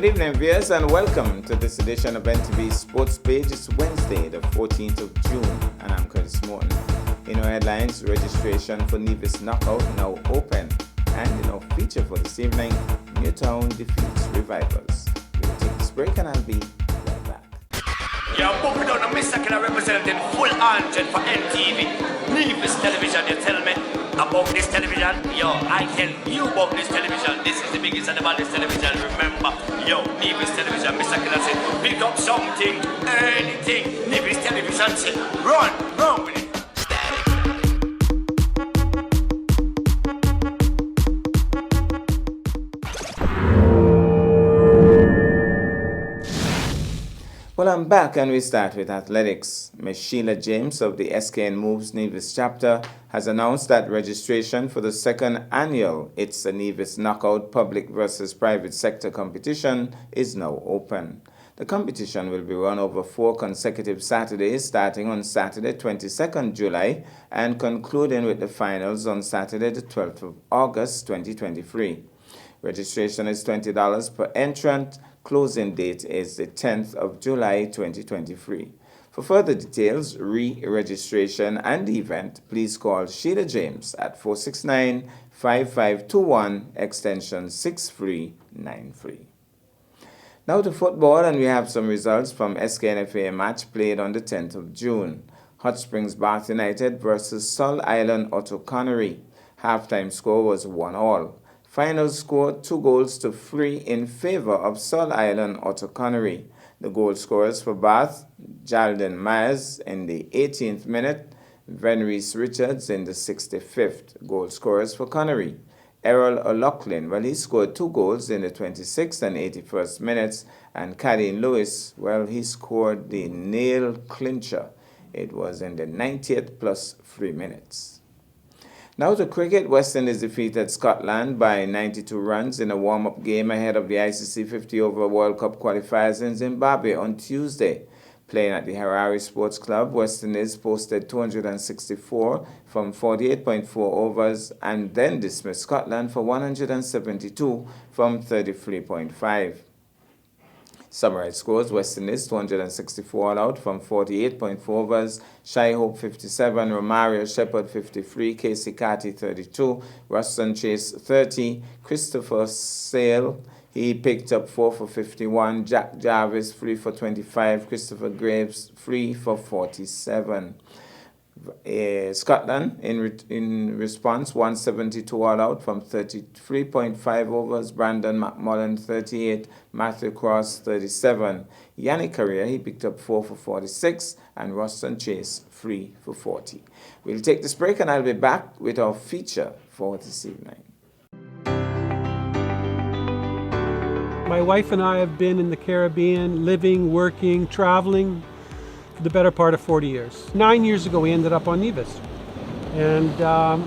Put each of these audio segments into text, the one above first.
Good evening, viewers, and welcome to this edition of NTV Sports Page. It's Wednesday, the 14th of June, and I'm Curtis Morton. In our headlines, registration for Nevis Knockout now open, and in our feature for this evening, Newtown defeats Revivals. We'll take this break, and I'll be right back. Yo, moving on, Mr. Killer representing full 100 for NTV. Nevis Television, you tell me about this television? Yo, I tell you about this television. This is the biggest and the baddest television. Remember, yo, Nevis Television, Mr. Killer said, pick up something, anything. Nevis Television said, run with it. Well, I'm back, and we start with athletics. Ms. Sheila James of the SKN Moves Nevis chapter has announced that registration for the second annual It's a Nevis Knockout public versus private sector competition is now open. The competition will be run over 4 consecutive Saturdays, starting on Saturday, 22nd July, and concluding with the finals on Saturday, the 12th of August, 2023. Registration is $20 per entrant. Closing date is the 10th of July 2023. For further details, re-registration and the event, please call Sheila James at 469-5521 extension 6393. Now to football, and we have some results from SKNFA match played on the 10th of June. Hot Springs Bath United versus Sol Island Otto Connery. Halftime score was 1-1. Final score 2-3 in favor of Sol Island Otto Connery. The goal scorers for Bath, Jalden Myers in the 18th minute, Venris Richards in the 65th. Goal scorers for Connery, Errol O'Loughlin, well, he scored 2 goals in the 26th and 81st minutes, and Cadine Lewis, well, he scored the nail clincher. It was in the 90th plus 3 minutes. Now to cricket, West Indies defeated Scotland by 92 runs in a warm-up game ahead of the ICC 50-over World Cup qualifiers in Zimbabwe on Tuesday. Playing at the Harare Sports Club, West Indies posted 264 from 48.4 overs and then dismissed Scotland for 172 from 33.5. Summarized scores: West Indies 264 all out from 48.4 overs, Shai Hope 57, Romario Shepherd 53, Casey Carty 32, Ruston Chase 30, Christopher Sale, he picked up 4 for 51, Jack Jarvis 3 for 25, Christopher Graves 3 for 47. Scotland, in response, 172 all out from 33.5 overs, Brandon McMullen 38, Matthew Cross 37. Yannick Correa, he picked up 4 for 46, and Ruston Chase 3 for 40. We'll take this break, and I'll be back with our feature for this evening. My wife and I have been in the Caribbean, living, working, traveling, for the better part of 40 years. 9 years ago, we ended up on Nevis, and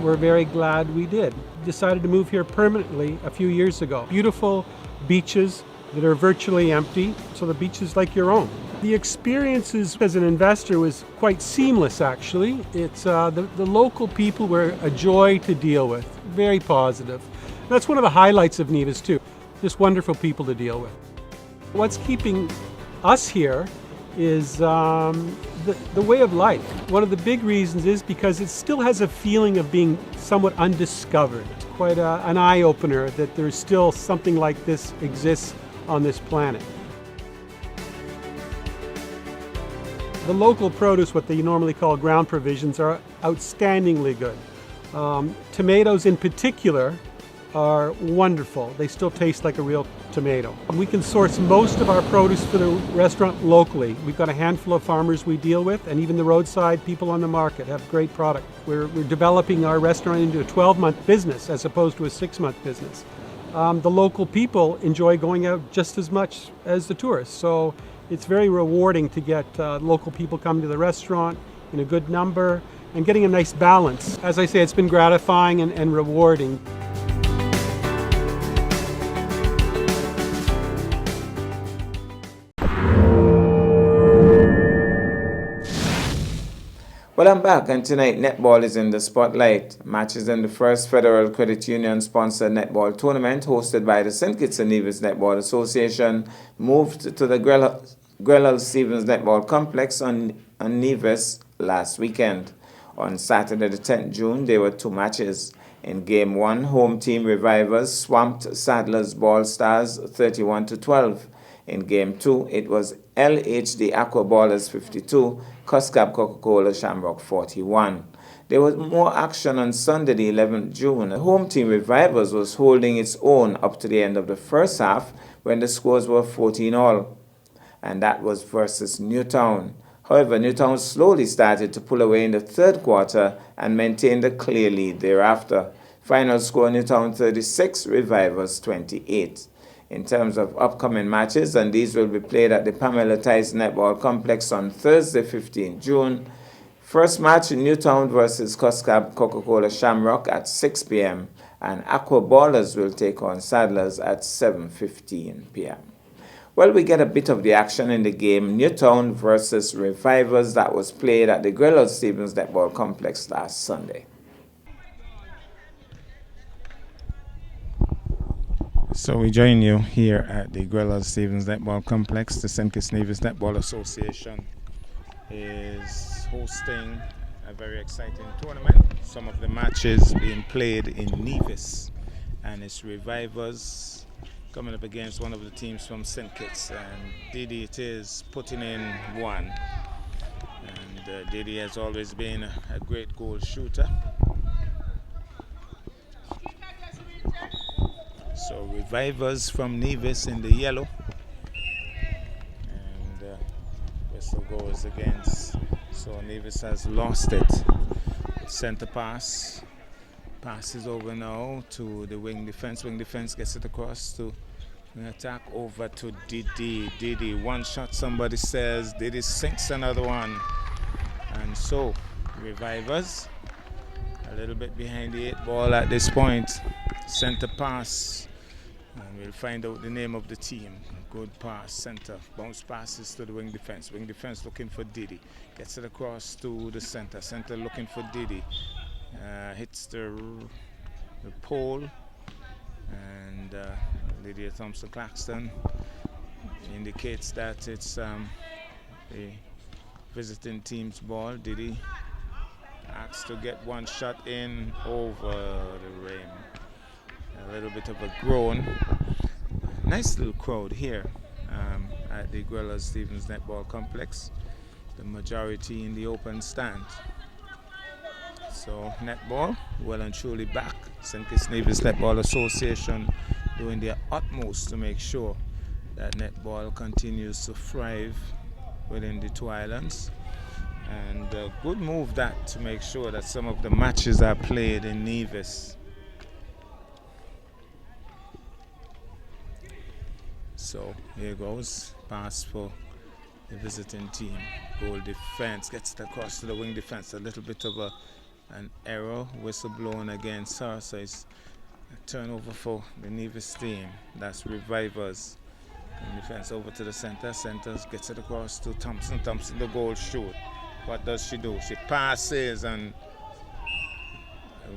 we're very glad we did. Decided to move here permanently a few years ago. Beautiful beaches that are virtually empty, so the beach is like your own. The experiences as an investor was quite seamless, actually. It's the local people were a joy to deal with, very positive. That's one of the highlights of Nevis too, just wonderful people to deal with. What's keeping us here is the way of life. One of the big reasons is because it still has a feeling of being somewhat undiscovered. It's quite an eye-opener that there's still something like this exists on this planet. The local produce, what they normally call ground provisions, are outstandingly good. Tomatoes in particular are wonderful. They still taste like a real tomato. We can source most of our produce for the restaurant locally. We've got a handful of farmers we deal with, and even the roadside people on the market have great product. We're developing our restaurant into a 12-month business as opposed to a 6-month business. The local people enjoy going out just as much as the tourists, so it's very rewarding to get local people coming to the restaurant in a good number and getting a nice balance. As I say, it's been gratifying and rewarding. Well, I'm back, and tonight netball is in the spotlight. Matches in the first Federal Credit Union sponsored netball tournament hosted by the St. Kitts and Nevis Netball Association moved to the Grellal Stevens Netball Complex on Nevis last weekend. On Saturday, the 10th June, there were two matches. In Game 1, home team Revivers swamped Sadler's Ball Stars 31-12. In Game 2, it was LHD Aqua Ballers 52, Cuscab Coca-Cola Shamrock 41. There was more action on Sunday, the 11th June. The home team Revivers was holding its own up to the end of the first half when the scores were 14-all, and that was versus Newtown. However, Newtown slowly started to pull away in the third quarter and maintained a clear lead thereafter. Final score, Newtown 36, Revivers 28. In terms of upcoming matches, and these will be played at the Pamela Tice Netball Complex on Thursday, 15 June. First match, Newtown versus Cuscab Coca-Cola Shamrock at 6 p.m. and Aqua Ballers will take on Sadlers at 7:15 p.m. Well, we get a bit of the action in the game Newtown versus Revivers that was played at the Grellal Stevens Netball Complex last Sunday. So we join you here at the Grellal Stevens Netball Complex. The St. Kitts Nevis Netball Association is hosting a very exciting tournament. Some of the matches being played in Nevis, and it's Revivers coming up against one of the teams from St. Kitts, and Didi it is putting in one. And Didi has always been a great goal shooter. So Revivers from Nevis in the yellow, and whistle goes against. So Nevis has lost it. Center pass, passes over now to the wing defense. Wing defense gets it across to an attack over to Didi. Didi, one shot, somebody says. Didi sinks another one, and so Revivers a little bit behind the 8 ball at this point. Center pass, and we'll find out the name of the team. Good pass, center, bounce passes to the wing defense. Wing defense looking for Didi, gets it across to the center. Center looking for Didi, hits the pole, and Lydia Thompson-Claxton indicates that it's a visiting team's ball. Didi asks to get one shot in over the rim. A little bit of a groan. Nice little crowd here at the Grellal Stevens Netball Complex. The majority in the open stand. So netball, well and truly back. St. Kitts Nevis Netball Association doing their utmost to make sure that netball continues to thrive within the two islands. And a good move that to make sure that some of the matches are played in Nevis. So here goes, pass for the visiting team. Goal defense, gets it across to the wing defense. A little bit of an error, whistle blown against her. So it's a turnover for the Nevis team. That's Revivers. Wing defense over to the center. Centers gets it across to Thompson. Thompson, the goal shoot. What does she do? She passes, and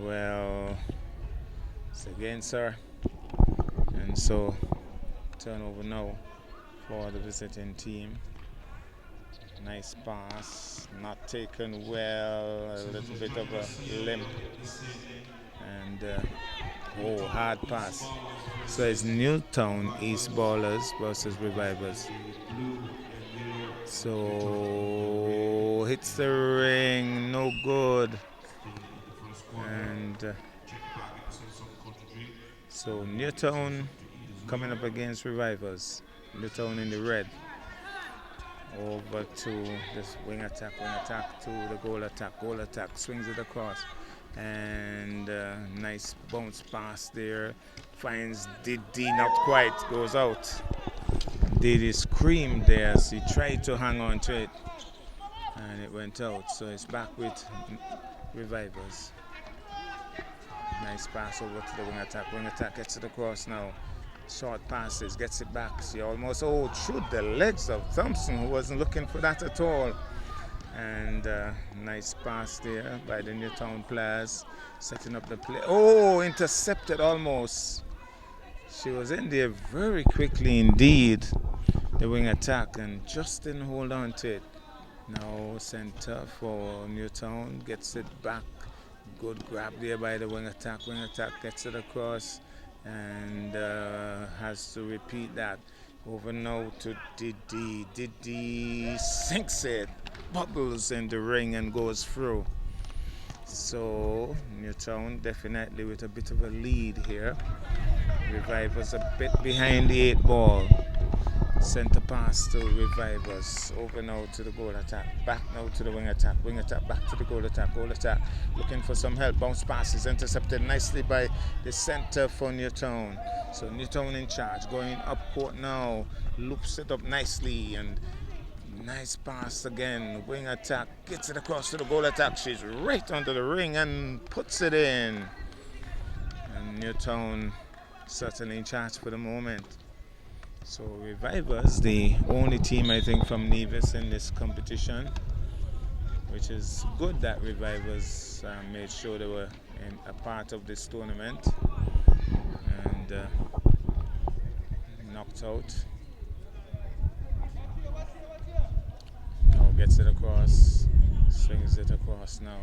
well, it's against her. And so turnover now for the visiting team. Nice pass, not taken well, a little bit of a limp, and hard pass. So it's Newtown East Ballers versus Revivers. So hits the ring, no good, and so Newtown coming up against Revivers. Newtown in the red. Over to this wing attack to the goal attack, swings it across, and nice bounce pass there, finds Didi, not quite, goes out. Didi screamed there as he tried to hang on to it, and it went out. So it's back with Revivers. Nice pass over to the wing attack gets it across now. Short passes, gets it back. She almost through the legs of Thompson, who wasn't looking for that at all. And nice pass there by the Newtown players, setting up the play. Oh, intercepted almost. She was in there very quickly indeed, the wing attack, and just didn't hold on to it. Now center for Newtown, gets it back. Good grab there by the wing attack. Wing attack gets it across and has to repeat that. Over now to Didi. Didi sinks it, bubbles in the ring and goes through. So Newtown definitely with a bit of a lead here. Revivers a bit behind the 8-ball. Center pass to Revivers. Over now to the goal attack. Back now to the wing attack. Wing attack back to the goal attack. Goal attack looking for some help. Bounce passes intercepted nicely by the center for Newtown. So Newtown in charge. Going up court now. Loops it up nicely and nice pass again. Wing attack gets it across to the goal attack. She's right under the ring and puts it in. And Newtown certainly in charge for the moment. So Revivers, the only team I think from Nevis in this competition, which is good that Revivers made sure they were a part of this tournament and knocked out. Now gets it across, swings it across now,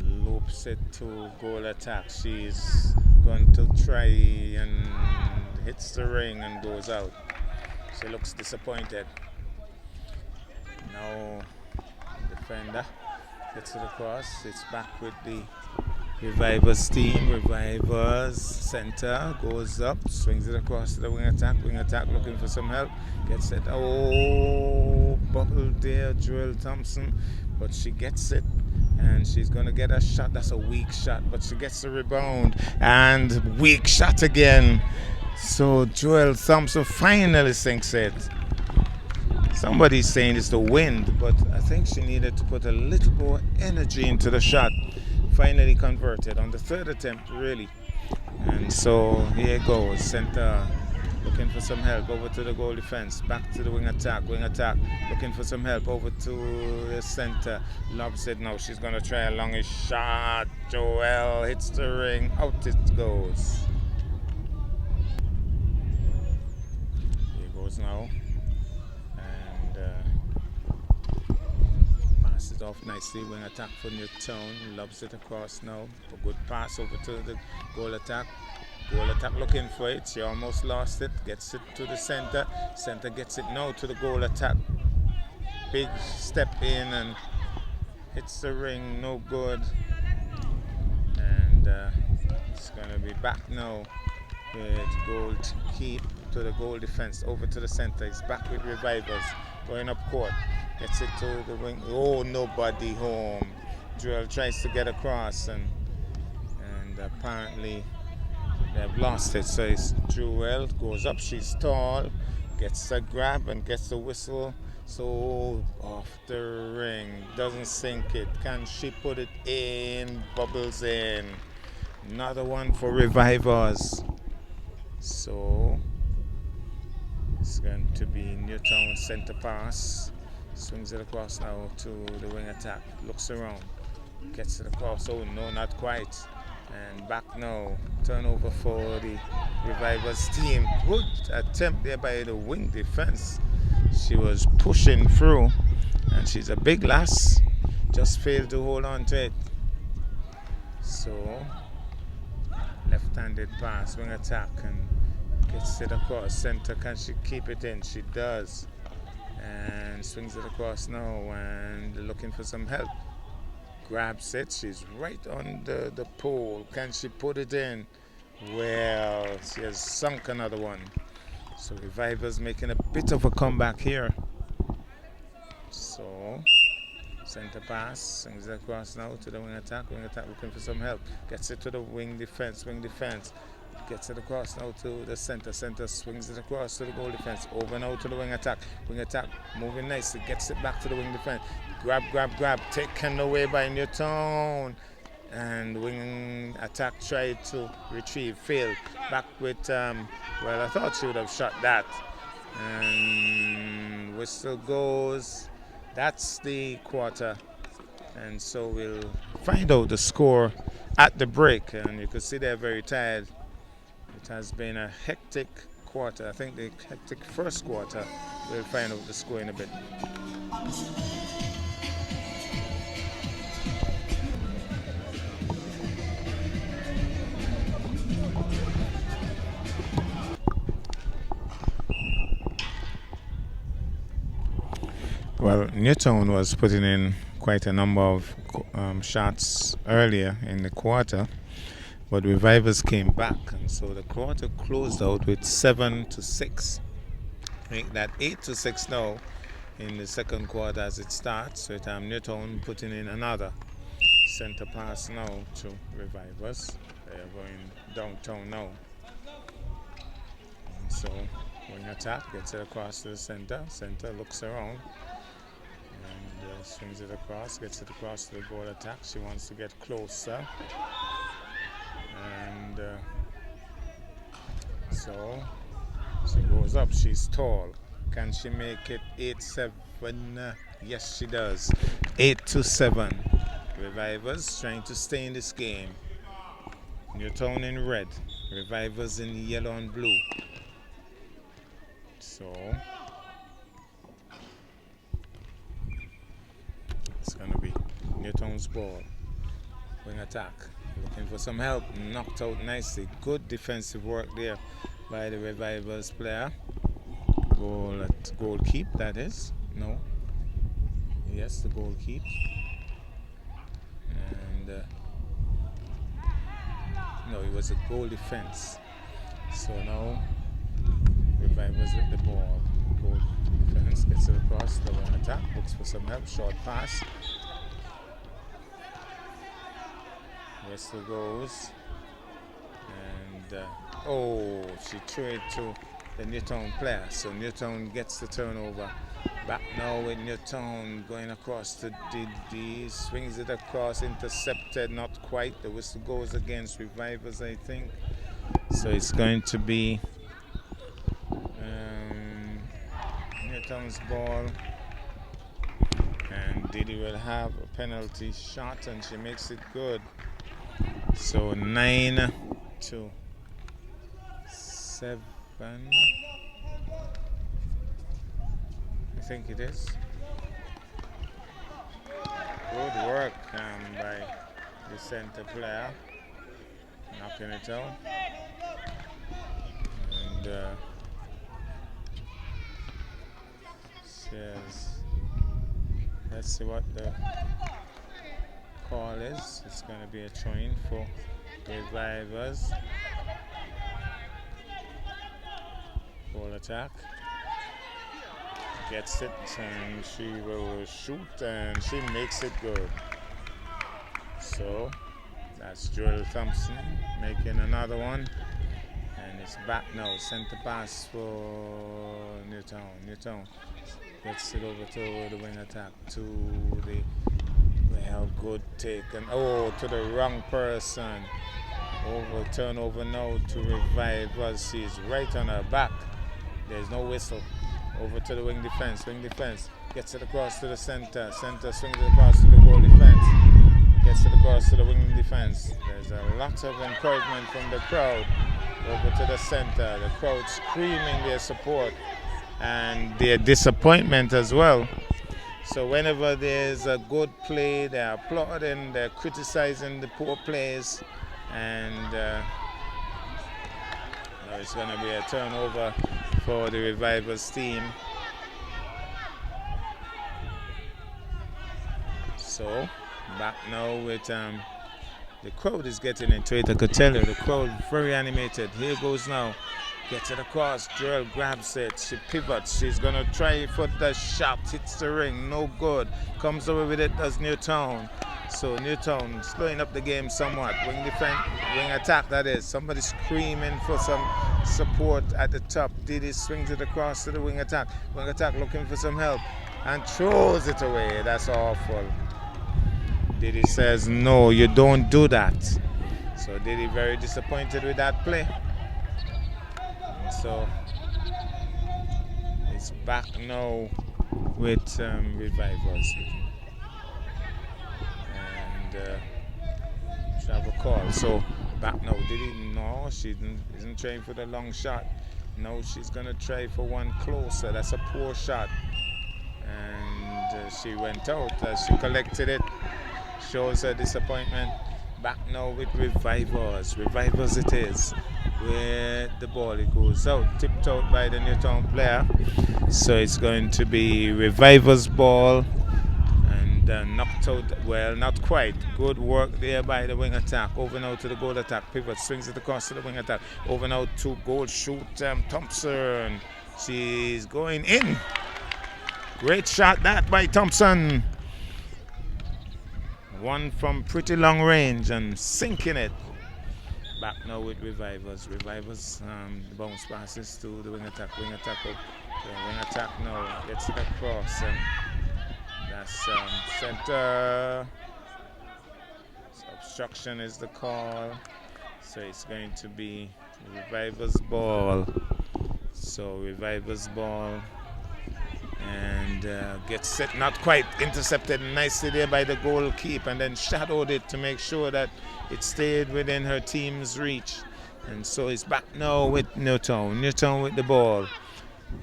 loops it to goal attack. She's going to try and hits the ring and goes out. She looks disappointed. Now defender gets it across. It's back with the Revivers team. Revivers center goes up, swings it across to the wing attack. Wing attack looking for some help. Gets it. Oh, bubble there, Joel Thompson, but she gets it. And she's going to get a shot. That's a weak shot, but she gets the rebound. And weak shot again. So Joel Thompson finally sinks it. Somebody's saying it's the wind, but I think she needed to put a little more energy into the shot. Finally converted on the third attempt, really. And so here it goes. Center looking for some help over to the goal defense. Back to the wing attack. Wing attack looking for some help over to the center. Lobs it now. She's going to try a longish shot. Joel hits the ring. Out it goes. Here goes now. And passes off nicely. Wing attack for Newtown. Lobs it across now. A good pass over to the goal attack. Goal attack looking for it. She almost lost it. Gets it to the center. Center gets it now to the goal attack. Big step in and hits the ring. No good. And it's going to be back now with goal to keep to the goal defense. Over to the center. It's back with Revivers. Going up court. Gets it to the wing. Oh, nobody home. Joel tries to get across and apparently they've lost it. So it's Jewel goes up, she's tall, gets a grab and gets a whistle. So off the ring, doesn't sink it. Can she put it in? Bubbles in. Another one for Revivers. So it's going to be Newtown center pass. Swings it across now to the wing attack. Looks around, gets it across. Oh no, not quite. And back now, turnover for the Revivers team. Good attempt there by the wing defense. She was pushing through, and she's a big lass. Just failed to hold on to it. So, left-handed pass, wing attack, and gets it across center. Can she keep it in? She does. And swings it across now, and looking for some help. Grabs it. She's right on the pole. Can she put it in? Well, she has sunk another one. So Revivers making a bit of a comeback here. So center pass, swings it across now to the wing attack. Wing attack looking for some help. Gets it to the wing defense. Wing defense gets it across now to the center. Center swings it across to the goal defense. Over now to the wing attack. Wing attack moving nicely. Gets it back to the wing defense. Grab. Taken away by Newtown. And wing attack tried to retrieve. Failed. Back with, well, I thought she would have shot that. And whistle goes. That's the quarter, and so we'll find out the score at the break. And you can see they're very tired. It has been a hectic quarter. I think the hectic first quarter. We'll find out the score in a bit. Well, Newtown was putting in quite a number of shots earlier in the quarter, but Revivers came back, and so the quarter closed out with 7-6. Make that 8-6 now in the second quarter as it starts, with Newtown putting in another center pass now to Revivers. They are going downtown now. And so wing attack, gets it across to the center. Center looks around and swings it across, gets it across to the goal attack. She wants to get closer. And so she goes up. She's tall. Can she make it 8-7? Yes, she does. 8-7. Revivers trying to stay in this game. Newtown in red. Revivers in yellow and blue. So it's going to be Newtown's ball. Wing attack. Looking for some help. Knocked out nicely. Good defensive work there by the Revivers player. Goal keep, that is. No. Yes, the goal keep. And no, it was a goal defense. So now Revivers with the ball. Goal defense gets it across the wing attack. Looks for some help. Short pass. Whistle goes. And she threw it to the Newtown player. So Newtown gets the turnover. Back now with Newtown going across to DD. Swings it across. Intercepted. Not quite. The whistle goes against Revivers, I think. So it's going to be Newtown's ball. And Didi will have a penalty shot, and she makes it good. So 9-7. I think it is. Good work by the center player. Knocking it out. And let's see what the call is. It's going to be a throw-in for Revivers. Ball attack. Gets it, and she will shoot, and she makes it good. So that's Joel Thompson making another one, and it's back now. Center pass for Newtown. Newtown gets it over to the wing attack to the good take, and to the wrong person. Turnover now to Revivers. She's right on her back. There's no whistle. Over to the wing defense. Wing defense gets it across to the center. Center swings it across to the goal defense. Gets it across to the wing defense. There's a lot of encouragement from the crowd. Over to the center. The crowd screaming their support and their disappointment as well. So whenever there's a good play, they're applauding, they're criticizing the poor plays, and it's going to be a turnover for the Revivers team. So back now with the crowd is getting into it. I could tell you the crowd very animated. Here goes now. Gets it across. Joel grabs it. She pivots. She's going to try for the shot. Hits the ring. No good. Comes over with it. Does Newtown. So Newtown slowing up the game somewhat. Wing defense, wing attack, that is. Somebody screaming for some support at the top. Didi swings it across to the wing attack. Wing attack looking for some help and throws it away. That's awful. Didi says, no, you don't do that. So Didi very disappointed with that play. So it's back now with Revivers. And she have a call. So back now, no, she isn't trying for the long shot. No, she's gonna try for one closer. That's a poor shot. And she went out as she collected it. Shows her disappointment. Back now with Revivers. Revivers it is. Where the ball, it goes out, tipped out by the Newtown player. So it's going to be Revivers ball. And knocked out, well, not quite. Good work there by the wing attack. Over now to the goal attack. Pivot swings it across to the wing attack. Over now to goal shoot. Thompson. She's going in. Great shot that by Thompson. One from pretty long range and sinking it. Back now with Revivers. Revivers bounce passes to the wing attack. Wing attack up. The wing attack now gets it across. And that's center. Obstruction is the call. So it's going to be Revivers ball. So Revivers ball. And gets set, not quite intercepted nicely there by the goalkeeper, and then shadowed it to make sure that it stayed within her team's reach. And so it's back now with Newtown. Newtown with the ball.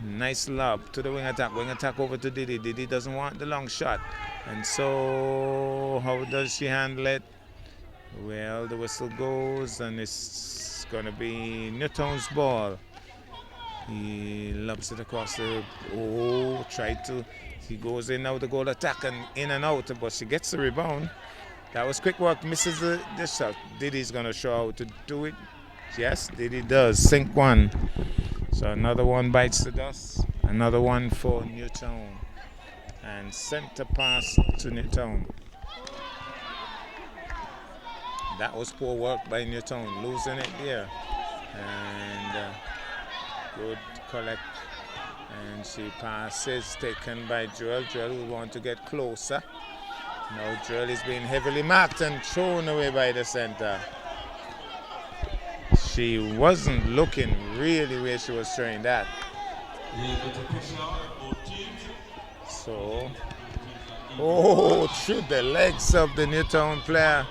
Nice lob to the wing attack over to Didi. Didi doesn't want the long shot. And so how does she handle it? Well, the whistle goes and it's going to be Newtown's ball. He lobs it across the, he goes in now the goal attack and in and out, but she gets the rebound. That was quick work, misses the shot. Didi's going to show how to do it. Yes, Didi does, sink one. So another one bites the dust, another one for Newtown. And center pass to Newtown. That was poor work by Newtown, losing it there. And good collect, and she passes, taken by Joel. Joel will want to get closer. Now Joel is being heavily marked and thrown away by the center. She wasn't looking really where she was throwing that. So, through the legs of the Newtown player.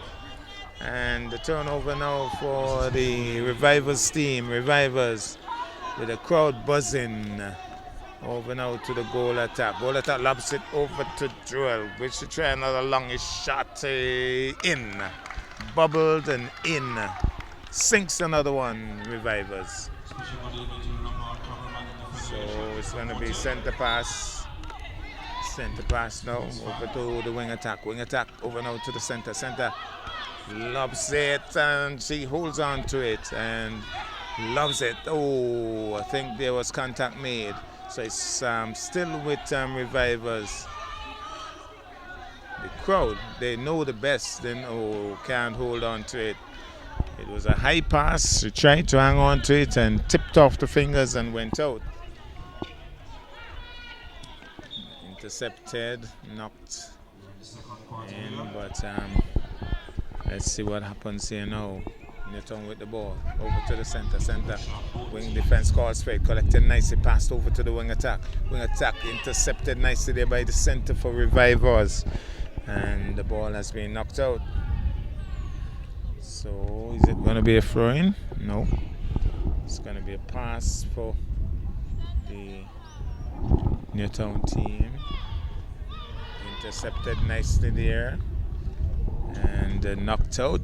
And the turnover now for the Revivers team. Revivers with the crowd buzzing. Over now to the goal attack. Goal attack lobs it over to Joel, which to try another longish shot. In. Bubbled and in. Sinks another one, Revivers. So it's going to be center pass. Center pass now over to the wing attack. Wing attack over now to the center. Center lobs it and she holds on to it and loves it. Oh, I think there was contact made. So it's still with Revivers. The crowd, they know the best. They can't hold on to it. It was a high pass. She tried to hang on to it and tipped off the fingers and went out. Intercepted, knocked in, but let's see what happens here now. Newtown with the ball, over to the center. Wing defense calls for it, collected nicely, passed over to the wing attack. Wing attack intercepted nicely there by the center for Revivers. And the ball has been knocked out. So is it going to be a throw-in? No. It's going to be a pass for the Newtown team. Intercepted nicely there. And knocked out.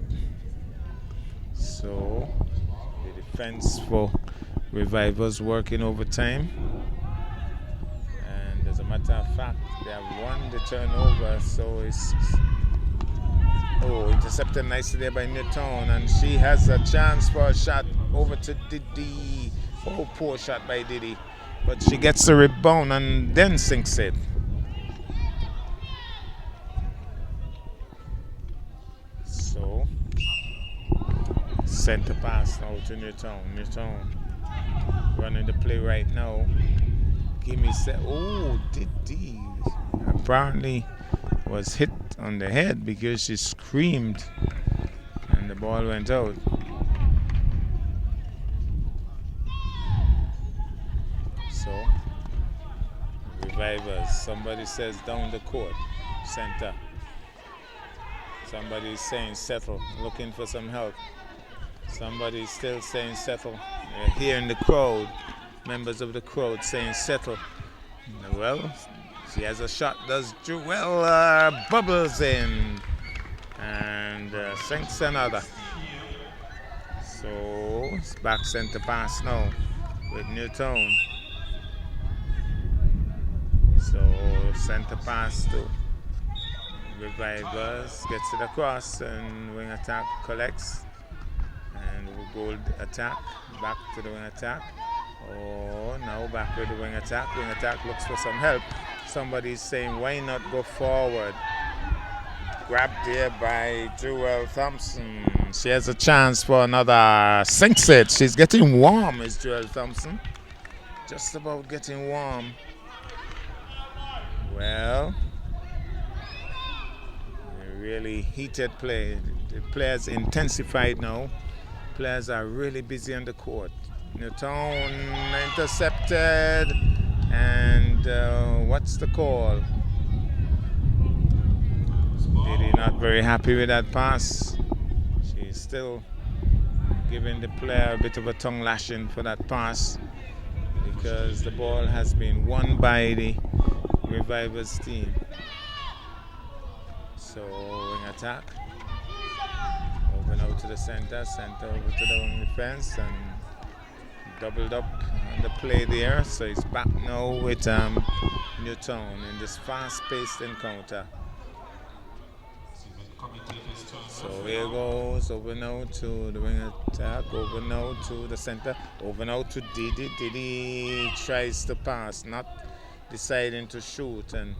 So the defense for Revivers working overtime. And as a matter of fact, they have won the turnover. So it's intercepted nicely there by Newtown, and she has a chance for a shot over to Didi. Oh, poor shot by Didi, but she gets the rebound and then sinks it. So center pass now to Newtown. Newtown running the play right now. Gimme set. Oh, Didi apparently was hit on the head because she screamed and the ball went out. So Revivers. Somebody says down the court, center. Somebody is saying settle, looking for some help. Somebody is still saying settle. Here in the crowd, members of the crowd saying settle. Well, she has a shot, does Jewel, bubbles in and sinks another. So it's back center pass now with Newton. So center pass to Revivers, gets it across and wing attack collects. And goal attack, back to the wing attack. Oh, now back with the wing attack. Wing attack looks for some help. Somebody's saying, why not go forward? Grabbed there by Jewel Thompson. She has a chance for another sinks it. She's getting warm, is Jewel Thompson. Just about getting warm. Well, really heated play. The players intensified now. Players are really busy on the court. Newton intercepted, and what's the call? Didi not very happy with that pass. She's still giving the player a bit of a tongue lashing for that pass because the ball has been won by the Revivers team. So wing attack. Over now to the center over to the wing defense and doubled up on the play there. So he's back now with Newton in this fast-paced encounter. So here goes over now to the wing attack, over now to the center, over now to Didi. Didi tries to pass, not deciding to shoot, and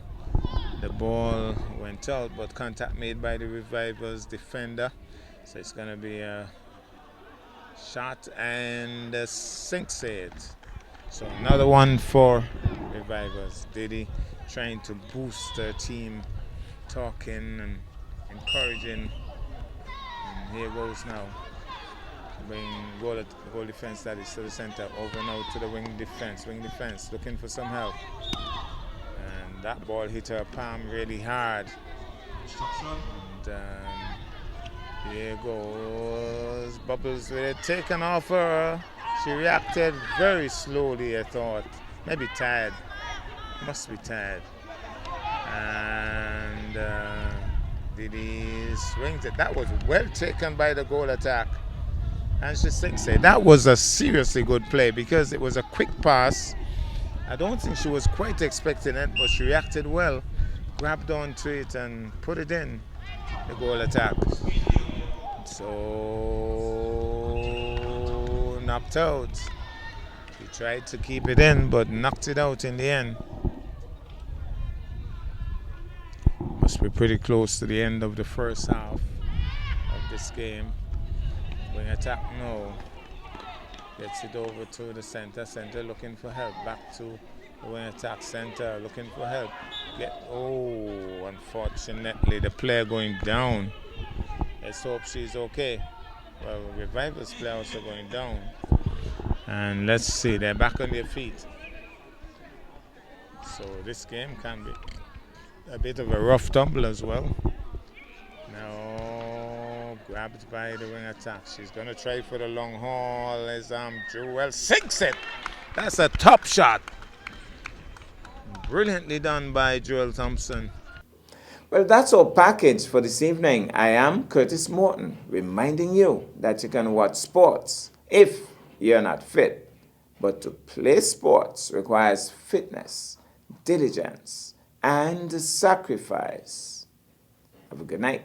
the ball went out, but contact made by the Revivers defender. So it's going to be a shot and sinks it. So another one for Revivers. Didi trying to boost their team, talking and encouraging. And here goes now. Bring goal defense, that is to the center. Over now to the wing defense. Wing defense looking for some help. And that ball hit her palm really hard. And here goes Bubbles with it taken off her. She reacted very slowly, I thought. Maybe tired. Must be tired. And Didi swings it. That was well taken by the goal attack. And she sinks it. That was a seriously good play because it was a quick pass. I don't think she was quite expecting it, but she reacted well. Grabbed onto it and put it in the goal attack. So knocked out. She tried to keep it in, but knocked it out in the end. Must be pretty close to the end of the first half of this game. Wing attack now. Gets it over to the center. Center looking for help. Back to the wing attack. Center looking for help. Unfortunately, the player going down. Let's hope she's okay. Well, Revivers player also going down. And let's see, they're back on their feet. So this game can be a bit of a rough tumble as well. Now grabbed by the wing attack. She's going to try for the long haul as Jewel sinks it. That's a top shot. Brilliantly done by Jewel Thompson. Well, that's our package for this evening. I am Curtis Morton, reminding you that you can watch sports if you're not fit. But to play sports requires fitness, diligence, and sacrifice. Have a good night.